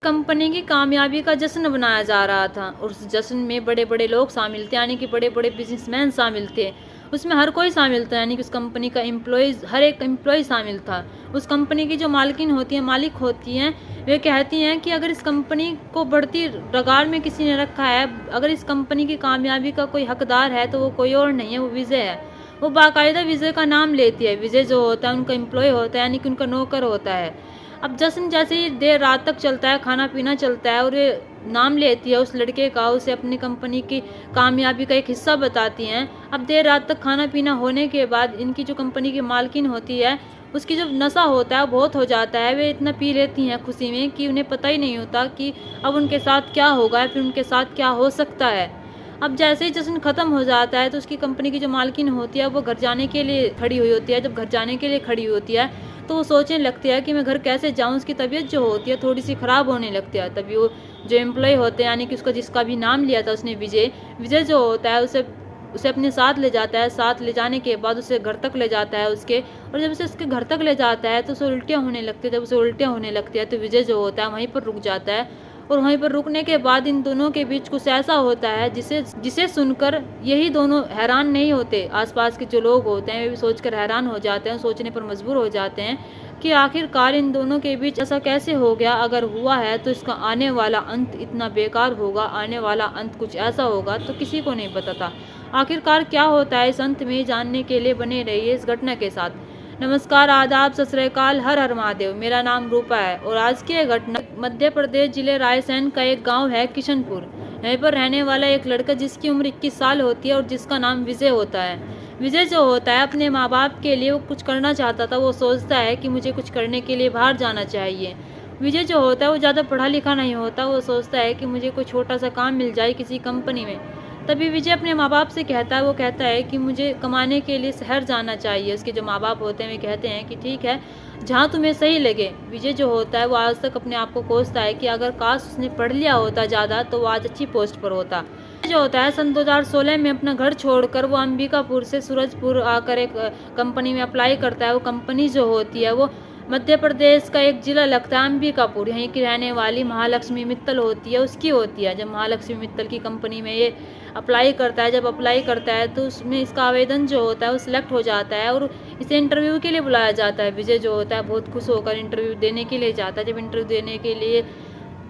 Company की कामयाबी का जश्न बनाया जा रहा था और उस जश्न में बड़े बड़े लोग शामिल थे, यानी कि बड़े बड़े बिजनेसमैन शामिल थे। उसमें हर कोई शामिल था, यानी कि उस कंपनी का एम्प्लॉयज़, हर एक एम्प्लॉय शामिल था। उस कंपनी की जो मालकिन होती हैं, मालिक होती हैं, वे कहती हैं कि अगर इस कंपनी को बढ़ती रगार में किसी ने रखा है, अगर इस कंपनी की कामयाबी का कोई हकदार है तो वो कोई और नहीं है, वो विजय है। वो बाकायदा विजय का नाम लेती है। विजय जो होता है उनका एम्प्लॉय होता है, यानी कि उनका नौकर होता है। अब जश्न जैसे ही देर रात तक चलता है, खाना पीना चलता है और ये नाम लेती है उस लड़के का, उसे अपनी कंपनी की कामयाबी का एक हिस्सा बताती हैं। अब देर रात तक खाना पीना होने के बाद इनकी जो कंपनी की मालकिन होती है, उसकी जो नशा होता है बहुत हो जाता है। वे इतना पी लेती हैं खुशी में कि उन्हें पता ही नहीं होता कि अब उनके साथ क्या होगा या फिर उनके साथ क्या हो सकता है। अब जैसे ही जश्न ख़त्म हो जाता है तो उसकी कंपनी की जो मालकिन होती है वो घर जाने के लिए खड़ी हुई होती है। जब घर जाने के लिए खड़ी हुई होती है तो वो सोचने लगती है कि मैं घर कैसे जाऊँ। उसकी तबीयत जो होती है थोड़ी सी ख़राब होने लगती है। तभी वो जो एम्प्लॉय होते हैं, यानी कि उसका जिसका भी नाम लिया था उसने, विजय, विजय जो होता है उसे उसे अपने साथ ले जाता है। साथ ले जाने के बाद उसे घर तक ले जाता है उसके, और जब उसे उसके घर तक ले जाता है तो उसे उल्टियाँ होने लगती है। जब उसे उल्टियाँ होने लगती है तो विजय जो होता है वहीं पर रुक जाता है, और वहीं पर रुकने के बाद इन दोनों के बीच कुछ ऐसा होता है जिसे जिसे सुनकर यही दोनों हैरान नहीं होते। आसपास के जो लोग होते हैं वे भी सोचकर हैरान हो जाते हैं, सोचने पर मजबूर हो जाते हैं कि आखिरकार इन दोनों के बीच ऐसा कैसे हो गया। अगर हुआ है तो इसका आने वाला अंत इतना बेकार होगा, आने वाला अंत कुछ ऐसा होगा तो किसी को नहीं पता था। आखिरकार क्या होता है इस अंत में, जानने के लिए बने रहिए इस घटना के साथ। नमस्कार, आदाब, सत श्री अकाल, हर हर महादेव। मेरा नाम रूपा है और आज की यह घटना मध्य प्रदेश जिले रायसेन का एक गांव है किशनपुर। यहीं पर रहने वाला एक लड़का जिसकी उम्र 21 साल होती है और जिसका नाम विजय होता है। विजय जो होता है अपने माँ बाप के लिए वो कुछ करना चाहता था। वो सोचता है कि मुझे कुछ करने के लिए बाहर जाना चाहिए। विजय जो होता है वो ज़्यादा पढ़ा लिखा नहीं होता। वो सोचता है कि मुझे कोई छोटा सा काम मिल जाए किसी कंपनी में। तभी विजय अपने माँ बाप से कहता है, वो कहता है कि मुझे कमाने के लिए शहर जाना चाहिए। उसके जो माँ बाप होते हैं वे कहते हैं कि ठीक है, जहाँ तुम्हें सही लगे। विजय जो होता है वो आज तक अपने आप को कोसता है कि अगर काश उसने पढ़ लिया होता ज़्यादा तो वो आज अच्छी पोस्ट पर होता। जो होता है सन 2016 में अपना घर छोड़कर वो अंबिकापुर से सूरजपुर आकर एक कंपनी में अप्लाई करता है। वो कंपनी जो होती है वो मध्य प्रदेश का एक जिला लगता है अंबिकापुर। यहीं की रहने वाली महालक्ष्मी मित्तल होती है, उसकी होती है। जब महालक्ष्मी मित्तल की कंपनी में ये अप्लाई करता है, जब अप्लाई करता है तो उसमें इसका आवेदन जो होता है वो सिलेक्ट हो जाता है और इसे इंटरव्यू के लिए बुलाया जाता है। विजय जो होता है बहुत खुश होकर इंटरव्यू देने के लिए जाता है। जब इंटरव्यू देने के लिए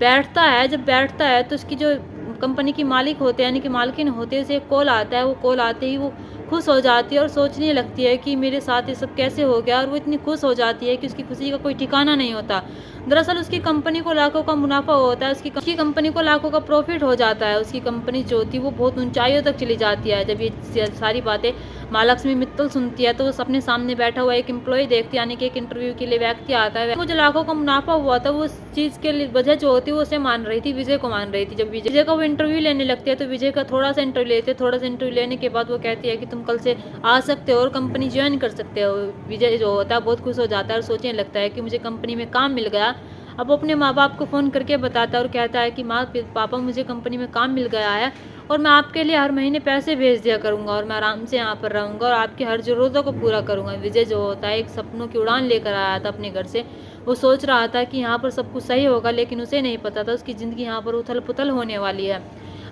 जब बैठता है तो उसकी जो कंपनी की मालिक होते हैं, यानी कि मालकिन होते हैं, उसे एक कॉल आता है। वो कॉल आते ही वो खुश हो जाती है और सोचने लगती है कि मेरे साथ ये सब कैसे हो गया। और वो इतनी खुश हो जाती है कि उसकी खुशी का कोई ठिकाना नहीं होता। दरअसल उसकी कंपनी को लाखों का मुनाफा होता है, उसकी कंपनी को लाखों का प्रॉफिट हो जाता है। उसकी कंपनी जो होती है वो बहुत ऊंचाइयों तक चली जाती है। जब ये सारी बातें महालक्ष्मी मित्तल सुनती है तो वो अपने सामने बैठा हुआ एक एम्प्लॉय देखती है, यानी कि एक इंटरव्यू के लिए व्यक्ति आता है। वो जो लाखों का मुनाफा हुआ था वो उस चीज़ के लिए वजह जो होती है वो उसे मान रही थी, विजय को मान रही थी। जब विजय का वो इंटरव्यू लेने लगती है तो विजय का थोड़ा सा इंटरव्यू लेते, थोड़ा सा इंटरव्यू लेने के बाद वो कहती है कि तुम कल से आ सकते हो और कंपनी ज्वाइन कर सकते हो। विजय जो होता है बहुत खुश हो जाता है और सोचने लगता है कि मुझे कंपनी में काम मिल गया। अब वो अपने माँ बाप को फ़ोन करके बताता है और कहता है कि माँ पापा मुझे कंपनी में काम मिल गया है और मैं आपके लिए हर महीने पैसे भेज दिया करूँगा और मैं आराम से यहाँ पर रहूँगा और आपकी हर ज़रूरतों को पूरा करूँगा। विजय जो होता है एक सपनों की उड़ान लेकर आया था अपने घर से। वो सोच रहा था कि यहाँ पर सब कुछ सही होगा, लेकिन उसे नहीं पता था उसकी ज़िंदगी यहाँ पर उथल पुथल होने वाली है।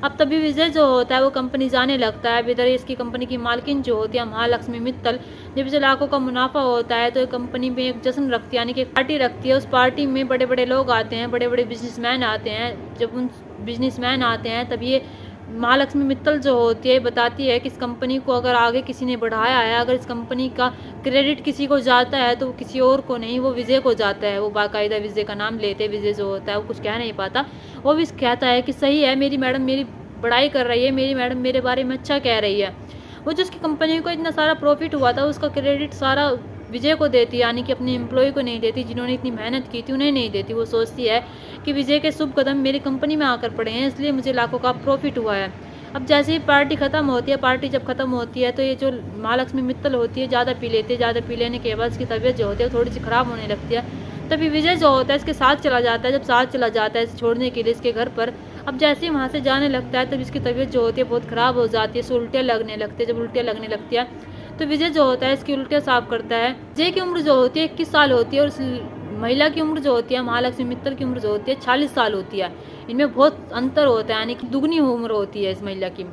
अब तभी विजय जो होता है वो कंपनी जाने लगता है। इधर इसकी कंपनी की मालकिन जो होती है महालक्ष्मी मित्तल, जब इसे लाखों का मुनाफा होता है तो कंपनी में एक जश्न रखती है, यानी कि एक पार्टी रखती है। उस पार्टी में बड़े बड़े लोग आते हैं, बड़े बड़े बिजनेसमैन आते हैं। जब उन बिजनेसमैन आते हैं तब ये महालक्ष्मी मित्तल जो होती है बताती है कि इस कंपनी को अगर आगे किसी ने बढ़ाया है, अगर इस कंपनी का क्रेडिट किसी को जाता है तो वो किसी और को नहीं, वो विजय को जाता है। वो बाकायदा विजय का नाम लेते हैं। विजय जो होता है वो कुछ कह नहीं पाता, वो भी कहता है कि सही है, मेरी मैडम मेरी बड़ाई कर रही है, मेरी मैडम मेरे बारे में अच्छा कह रही है। वो जो उसकी कंपनी को इतना सारा प्रॉफिट हुआ था उसका क्रेडिट सारा विजय को देती है, यानी कि अपने एम्प्लॉय को नहीं देती, जिन्होंने इतनी मेहनत की थी उन्हें नहीं देती। वो सोचती है कि विजय के शुभ कदम मेरी कंपनी में आकर पड़े हैं, इसलिए मुझे लाखों का प्रॉफिट हुआ है। अब जैसे ही पार्टी ख़त्म होती है, पार्टी जब ख़त्म होती है तो ये जो महालक्ष्मी मित्तल होती है ज़्यादा पी लेती है। ज़्यादा पी लेने के बाद इसकी तबीयत जो होती है थोड़ी सी ख़राब होने लगती है। तभी विजय जो होता है इसके साथ चला जाता है। जब साथ चला जाता है इसे छोड़ने के लिए इसके घर पर, अब जैसे ही वहाँ से जाने लगता है तब इसकी तबीयत जो होती है बहुत ख़राब हो जाती है, इसे उल्टियाँ लगने लगती है। जब उल्टियाँ लगने लगती है तो विजय जो होता है इसकी उल्टियाँ साफ करता है। विजय की उम्र जो होती है 21 साल होती है और महिला की उम्र जो होती है, महालक्ष्मी मित्तल की उम्र जो होती है 40 साल होती है। इनमें बहुत अंतर होता है, यानी कि दुगनी उम्र होती है इस महिला की।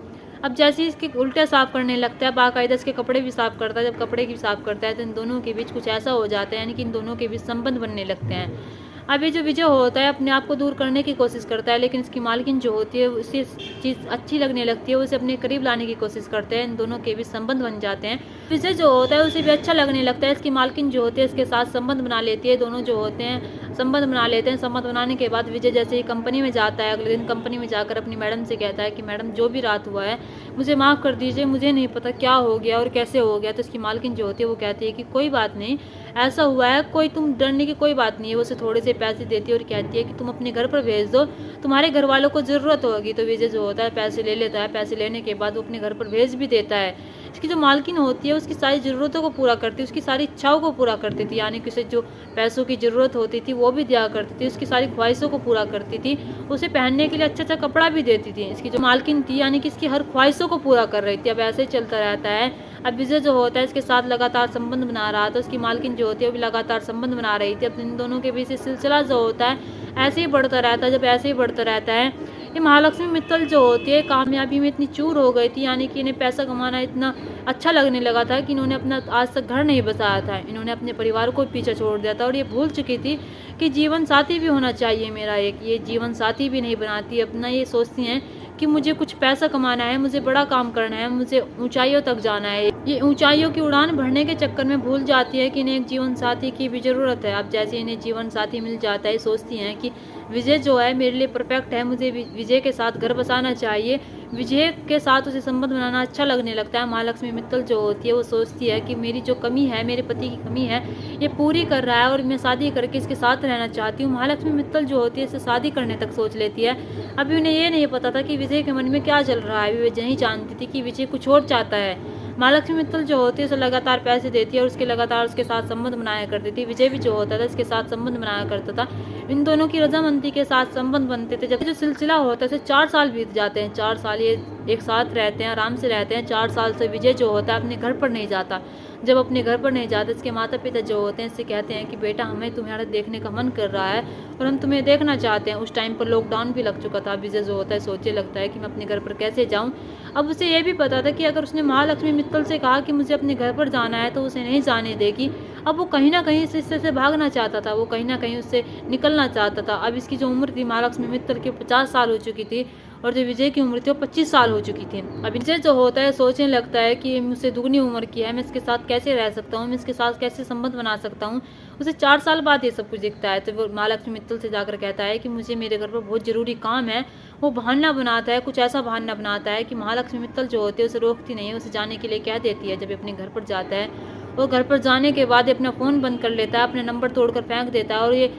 अब जैसे ही इसके उल्टे साफ करने लगता है, बाकायदा इसके कपड़े भी साफ करता है। जब कपड़े भी साफ करता है तो इन दोनों के बीच कुछ ऐसा हो जाता है, यानी कि इन दोनों के बीच संबंध बनने लगते हैं। अब ये जो विजय होता है अपने आप को दूर करने की कोशिश करता है, लेकिन इसकी मालकिन जो होती है उसे चीज़ अच्छी लगने लगती है, उसे अपने करीब लाने की कोशिश करते हैं। इन दोनों के बीच संबंध बन जाते हैं। विजय जो होता है उसे भी अच्छा लगने लगता है। इसकी मालकिन जो होती है इसके साथ संबंध बना लेती है। दोनों जो होते हैं संबंध बना लेते हैं। संबंध बनाने के बाद विजय जैसे ही कंपनी में जाता है, अगले दिन कंपनी में जाकर अपनी मैडम से कहता है कि मैडम जो भी रात हुआ है मुझे माफ़ कर दीजिए, मुझे नहीं पता क्या हो गया और कैसे हो गया। तो इसकी मालकिन जो होती है वो कहती है कि कोई बात नहीं, ऐसा हुआ है, कोई तुम डरने की कोई बात नहीं है। वो उसे थोड़े से पैसे देती है और कहती है कि तुम अपने घर पर भेज दो, तुम्हारे घर वालों को ज़रूरत होगी। तो विजय जो होता है पैसे ले लेता है। पैसे लेने के बाद वो अपने घर पर भेज भी देता है। इसकी जो मालकिन होती है उसकी सारी ज़रूरतों को पूरा करती है, उसकी सारी इच्छाओं को पूरा करती थी, यानी कि उसे जो पैसों की ज़रूरत होती थी वो भी दिया करती थी, उसकी सारी ख्वाहिशों को पूरा करती थी, उसे पहनने के लिए अच्छा अच्छा कपड़ा भी देती थी। इसकी जो मालकिन थी यानी कि इसकी हर ख्वाहिशों को पूरा कर रही थी। अब ऐसे ही चलता रहता है। अब विजय जो होता है इसके साथ लगातार संबंध बना रहा था, उसकी मालकिन जो होती है वो भी लगातार संबंध बना रही थी। अब इन दोनों के बीच सिलसिला जो होता है ऐसे ही बढ़ता रहता है। जब ऐसे ही बढ़ता रहता है, ये महालक्ष्मी मित्तल जो होती है कामयाबी में इतनी चूर हो गई थी, यानी कि इन्हें पैसा कमाना इतना अच्छा लगने लगा था कि इन्होंने अपना आज तक घर नहीं बसाया था। इन्होंने अपने परिवार को पीछे छोड़ दिया था और ये भूल चुकी थी कि जीवन साथी भी होना चाहिए मेरा एक। ये जीवन साथी भी नहीं बनाती, अपना ये सोचती हैं कि मुझे कुछ पैसा कमाना है, मुझे बड़ा काम करना है, मुझे ऊंचाइयों तक जाना है। ये ऊंचाइयों की उड़ान भरने के चक्कर में भूल जाती है कि इन्हें एक जीवन साथी की भी ज़रूरत है। अब जैसे इन्हें जीवन साथी मिल जाता है, सोचती हैं कि विजय जो है मेरे लिए परफेक्ट है, मुझे विजय के साथ घर बसाना चाहिए। विजय के साथ उसे संबंध बनाना अच्छा लगने लगता है। महालक्ष्मी मित्तल जो होती है वो सोचती है कि मेरी जो कमी है, मेरे पति की कमी है, ये पूरी कर रहा है और मैं शादी करके इसके साथ रहना चाहती हूँ। महालक्ष्मी मित्तल जो होती है इसे शादी करने तक सोच लेती है। अभी उन्हें ये नहीं पता था कि विजय के मन में क्या चल रहा है। वे नहीं जानती थी कि विजय कुछ और चाहता है। महालक्ष्मी मित्तल जो होती है उसे लगातार पैसे देती है और उसके लगातार उसके साथ संबंध बनाया करती थी। विजय भी जो होता था इसके साथ संबंध बनाया करता था। इन दोनों की रजामंदी के साथ संबंध बनते थे। जब जो सिलसिला होता है 4 साल बीत जाते हैं। 4 साल ये एक साथ रहते हैं, आराम से रहते हैं। 4 साल से विजय जो होता है अपने घर पर नहीं जाता। जब अपने घर पर नहीं जाते इसके माता पिता जो होते हैं इससे कहते हैं कि बेटा हमें तुम्हारा देखने का मन कर रहा है और हम तुम्हें देखना चाहते हैं। उस टाइम पर लॉकडाउन भी लग चुका था। विजय जो होता है सोचने लगता है कि मैं अपने घर पर कैसे जाऊं। अब उसे ये भी पता था कि अगर उसने महालक्ष्मी मित्तल से कहा कि मुझे अपने घर पर जाना है तो उसे नहीं जाने देगी। अब वो कहीं ना कहीं इस रिश्ते से भागना चाहता था, वो कहीं ना कहीं उससे निकलना चाहता था। अब इसकी जो उम्र थी महालक्ष्मी मित्तल की 50 साल हो चुकी थी और जो विजय की उम्र थी वो 25 साल हो चुकी थी। अब विजय जो होता है सोचने लगता है कि मुझसे दुगनी उम्र की है, मैं इसके साथ कैसे रह सकता हूँ, मैं इसके साथ कैसे संबंध बना सकता हूँ। उसे 4 साल बाद ये सब कुछ दिखता है। तो वो महालक्ष्मी मित्तल से जाकर कहता है कि मुझे मेरे घर पर बहुत ज़रूरी काम है। वो बहाना बनाता है, कुछ ऐसा बहाना बनाता है कि महालक्ष्मी मित्तल जो होती है उसे रोकती नहीं है, उसे जाने के लिए कह देती है। जब अपने घर पर जाता है और घर पर जाने के बाद अपना फ़ोन बंद कर लेता है, अपने नंबर तोड़कर फेंक देता है और ये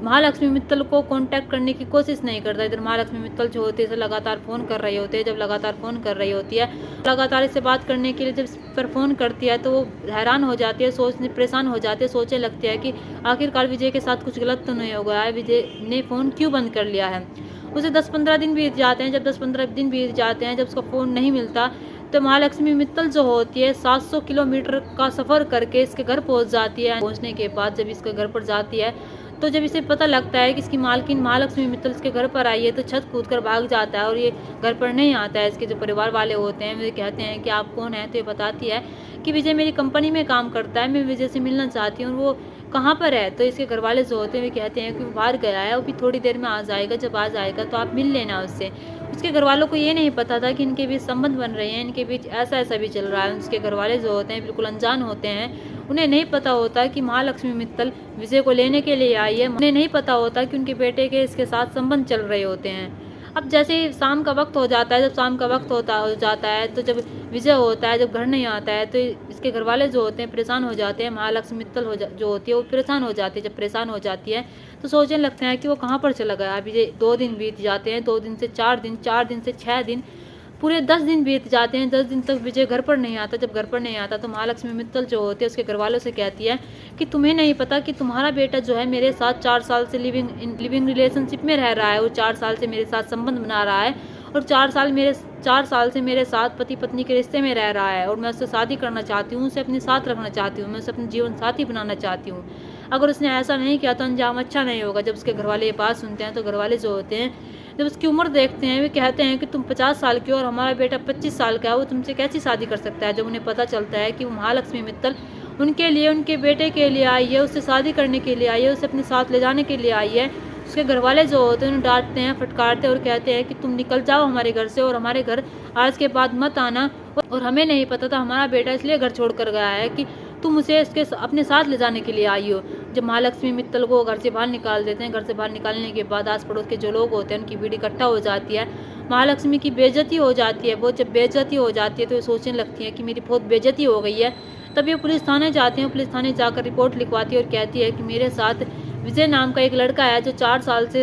महालक्ष्मी मित्तल को कांटेक्ट करने की कोशिश नहीं करता। इधर महालक्ष्मी मित्तल जो होती है इसे लगातार फ़ोन कर रही होती है। जब लगातार फ़ोन कर रही होती है, लगातार इससे बात करने के लिए जब इस पर फ़ोन करती है तो वो हैरान हो जाती है, परेशान हो जाती है, सोचने लगती है कि आखिरकार विजय के साथ कुछ गलत तो नहीं हो गया है, विजय ने फ़ोन क्यों बंद कर लिया है। उसे 10-15 दिन बीत जाते हैं। जब 10-15 दिन बीत जाते हैं, जब उसका फ़ोन नहीं मिलता तो महालक्ष्मी मित्तल जो होती है 700 किलोमीटर का सफ़र करके इसके घर पहुंच जाती है। पहुंचने के बाद जब इसके घर पर जाती है तो जब इसे पता लगता है कि इसकी मालकिन महालक्ष्मी मित्तल इसके घर पर आई है तो छत कूद कर भाग जाता है और ये घर पर नहीं आता है। इसके जो परिवार वाले होते हैं वे कहते हैं कि आप कौन हैं। तो ये बताती है कि विजय मेरी कंपनी में काम करता है, मैं विजय से मिलना चाहती हूँ। वो कहाँ पर है। तो इसके घर वाले जो होते हैं वे कहते हैं कि वो बाहर गया है, वो भी थोड़ी देर में आ जाएगा, जब आ जाएगा तो आप मिल लेना उससे। उसके घर वालों को ये नहीं पता था कि इनके बीच संबंध बन रहे हैं, इनके बीच ऐसा ऐसा भी चल रहा है। उसके घर वाले जो होते हैं बिल्कुल अनजान होते हैं। उन्हें नहीं पता होता कि महालक्ष्मी मित्तल विजय को लेने के लिए आई है। उन्हें नहीं पता होता कि उनके बेटे के इसके साथ संबंध चल रहे होते हैं। अब जैसे शाम का वक्त हो जाता है, जब शाम का वक्त हो जाता है तो जब विजय होता है, जब घर नहीं आता है तो इसके घर वाले जो होते हैं परेशान हो जाते हैं। महालक्ष्मी मित्तल जो होती है वो परेशान हो जाती है। जब परेशान हो जाती है तो सोचने लगते हैं कि वो कहाँ पर चला गया। अभी 2 दिन बीत जाते हैं, 2 दिन से 4 दिन, 4 दिन से 6 दिन, पूरे 10 दिन बीत जाते हैं। 10 दिन तक विजय घर पर नहीं आता। जब घर पर नहीं आता तो महालक्ष्मी मित्तल जो होती है उसके घर वालों से कहती है कि तुम्हें नहीं पता कि तुम्हारा बेटा जो है मेरे साथ 4 साल से लिविंग रिलेशनशिप में रह रहा है। वो 4 साल से मेरे साथ संबंध बना रहा है और 4 साल से मेरे साथ पति पत्नी के रिश्ते में रह रहा है और मैं उससे शादी करना चाहती हूँ, उसे अपने साथ रखना चाहती हूँ, मैं उसे अपना जीवन साथी बनाना चाहती हूँ। अगर उसने ऐसा नहीं किया तो अंजाम अच्छा नहीं होगा। जब उसके घर वाले ये बात सुनते हैं तो घर वाले जो होते हैं, जब उसकी उम्र देखते हैं, वे कहते हैं कि तुम 50 साल की हो और हमारा बेटा 25 साल का है, वो तुमसे कैसी शादी कर सकता है। जब उन्हें पता चलता है कि वो महालक्ष्मी मित्तल उनके लिए, उनके बेटे के लिए आई है, उससे शादी करने के लिए आई है, उसे अपने साथ ले जाने के लिए आई है, उसके घर वाले जो होते हैं उन्हें डांटते हैं, फटकारते हैं और कहते हैं कि तुम निकल जाओ हमारे घर से और हमारे घर आज के बाद मत आना। और हमें नहीं पता था, हमारा बेटा इसलिए घर छोड़ कर गया है कि तुम उसे इसके अपने साथ ले जाने के लिए आई हो। जब महालक्ष्मी मित्तल को घर से बाहर निकाल देते हैं, घर से बाहर निकालने के बाद आस पड़ोस के जो लोग होते हैं उनकी भीड़ इकट्ठा हो जाती है। महालक्ष्मी की बेइज्जती हो जाती है। वो जब बेइज्जती हो जाती है तो वो सोचने लगती है कि मेरी बहुत बेइज्जती हो गई है। तब ये पुलिस थाने जाते हैं, पुलिस थाने जाकर रिपोर्ट लिखवाती है और कहती है कि मेरे साथ विजय नाम का एक लड़का है जो 4 साल से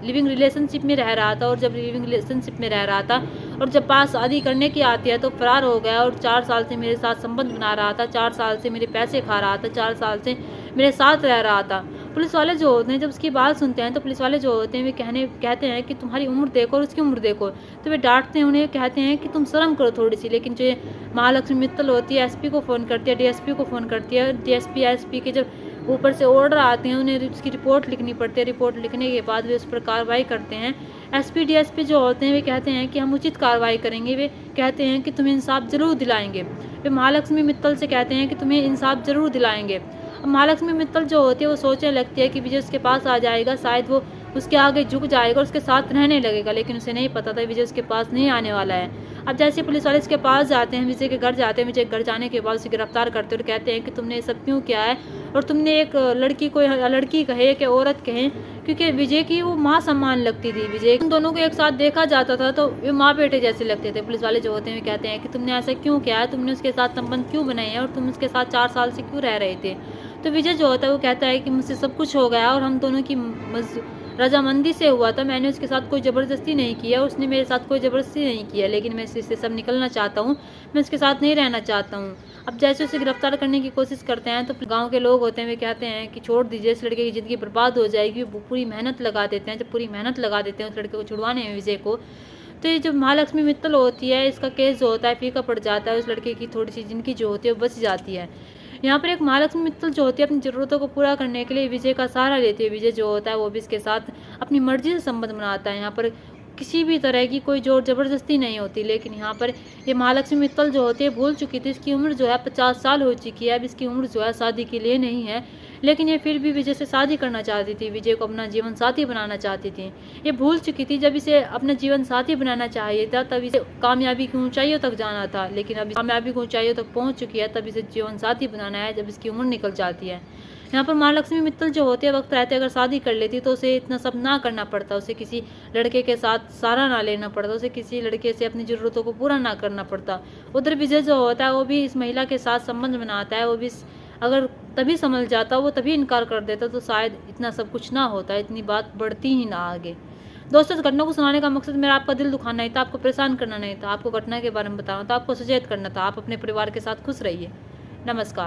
लिविंग रिलेशनशिप में रह रहा था, और जब लिविंग रिलेशनशिप में रह रहा था और जब पास शादी करने की आती है तो फरार हो गया और 4 साल से मेरे साथ संबंध बना रहा था, 4 साल से मेरे पैसे खा रहा था, 4 साल से मेरे साथ रह रहा था। पुलिस वाले जो होते हैं जब उसकी बात सुनते हैं तो पुलिस वाले जो होते हैं वे कहते हैं कि तुम्हारी उम्र देखो और उसकी उम्र देखो। तो वे डांटते हैं उन्हें, कहते हैं कि तुम शर्म करो थोड़ी सी। लेकिन जो महालक्ष्मी मित्तल होती है एसपी को फ़ोन करती है, डीएसपी को फ़ोन करती है, डीएसपी एसपी के जब ऊपर से ऑर्डर आते हैं उन्हें उसकी रिपोर्ट लिखनी पड़ती है। रिपोर्ट लिखने के बाद वे उस पर कार्रवाई करते हैं। एसपी डीएसपी जो होते हैं वे कहते हैं कि हम उचित कार्रवाई करेंगे। वे कहते हैं कि तुम्हें इंसाफ जरूर दिलाएंगे। वे महालक्ष्मी मित्तल से कहते हैं कि तुम्हें इंसाफ जरूर दिलाएंगे। अब महालक्ष्मी मित्तल जो होती है वो सोचने लगती है कि विजय उसके पास आ जाएगा, शायद वो उसके आगे झुक जाएगा और उसके साथ रहने लगेगा। लेकिन उसे नहीं पता था विजय उसके पास नहीं आने वाला है। अब जैसे पुलिस वाले इसके पास जाते हैं, विजय के घर जाते हैं, विजय के घर जाने के बाद उसे गिरफ्तार करते हैं और कहते हैं कि तुमने ये सब क्यों किया है और तुमने एक लड़की कहे कि औरत कहें, क्योंकि विजय की वो माँ सम्मान लगती थी। विजय उन दोनों को एक साथ देखा जाता था तो वे माँ बेटे जैसे लगते थे। पुलिस वाले जो होते हैं वे कहते हैं कि तुमने ऐसा क्यों किया है, तुमने उसके साथ संबंध क्यों बनाए हैं और तुम उसके साथ 4 साल से क्यों रह रहे थे। तो विजय जो होता है वो कहता है कि मुझसे सब कुछ हो गया और हम दोनों की रजामंदी से हुआ था, मैंने उसके साथ कोई ज़बरदस्ती नहीं किया, उसने मेरे साथ कोई ज़बरदस्ती नहीं किया, लेकिन मैं इससे सब निकलना चाहता हूँ, मैं उसके साथ नहीं रहना चाहता हूँ। अब जैसे उसे गिरफ्तार करने की कोशिश करते हैं तो गांव के लोग होते हैं वे कहते हैं कि छोड़ दीजिए, इस लड़के की ज़िंदगी बर्बाद हो जाएगी। वो पूरी मेहनत लगा देते हैं। जब पूरी मेहनत लगा देते हैं उस लड़के को छुड़वाने में विजय को, तो ये जो महालक्ष्मी मित्तल होती है इसका केस जो होता है फीका पड़ जाता है। उस लड़के की थोड़ी सी जिंदगी जो होती है वो बच जाती है। यहाँ पर एक महालक्ष्मी मित्तल जो होती है अपनी ज़रूरतों को पूरा करने के लिए विजय का सहारा लेती है। विजय जो होता है वो भी इसके साथ अपनी मर्जी से संबंध बनाता है। यहाँ पर किसी भी तरह की कोई जोर ज़बरदस्ती नहीं होती। लेकिन यहाँ पर ये महालक्ष्मी मित्तल जो होती है भूल चुकी थी, इसकी उम्र जो है 50 साल हो चुकी है। अब इसकी उम्र जो है शादी के लिए नहीं है, लेकिन ये फिर भी विजय से शादी करना चाहती थी, विजय को अपना जीवन साथी बनाना चाहती थी। ये भूल चुकी थी जब इसे अपना जीवन साथी बनाना चाहिए था तब इसे कामयाबी की ऊंचाइयों तक जाना था, लेकिन अब कामयाबी की ऊंचाइयों तक पहुंच चुकी है, तब इसे जीवन साथी बनाना है जब इसकी उम्र निकल जाती है। यहाँ पर महालक्ष्मी मित्तल जो होती है वक्त रहते अगर शादी कर लेती तो उसे इतना सब ना करना पड़ता, उसे किसी लड़के के साथ सहारा ना लेना पड़ता, उसे किसी लड़के से अपनी ज़रूरतों को पूरा ना करना पड़ता। उधर विजय जो होता है वो भी इस महिला के साथ संबंध बनाता है, वो भी अगर तभी समझ जाता, वो तभी इनकार कर देता तो शायद इतना सब कुछ ना होता, इतनी बात बढ़ती ही ना आगे। दोस्तों, इस घटना को सुनाने का मकसद मेरा आपका दिल दुखाना नहीं था, आपको परेशान करना नहीं था, आपको घटना के बारे में बताना था, आपको सचेत करना था। आप अपने परिवार के साथ खुश रहिए। नमस्कार।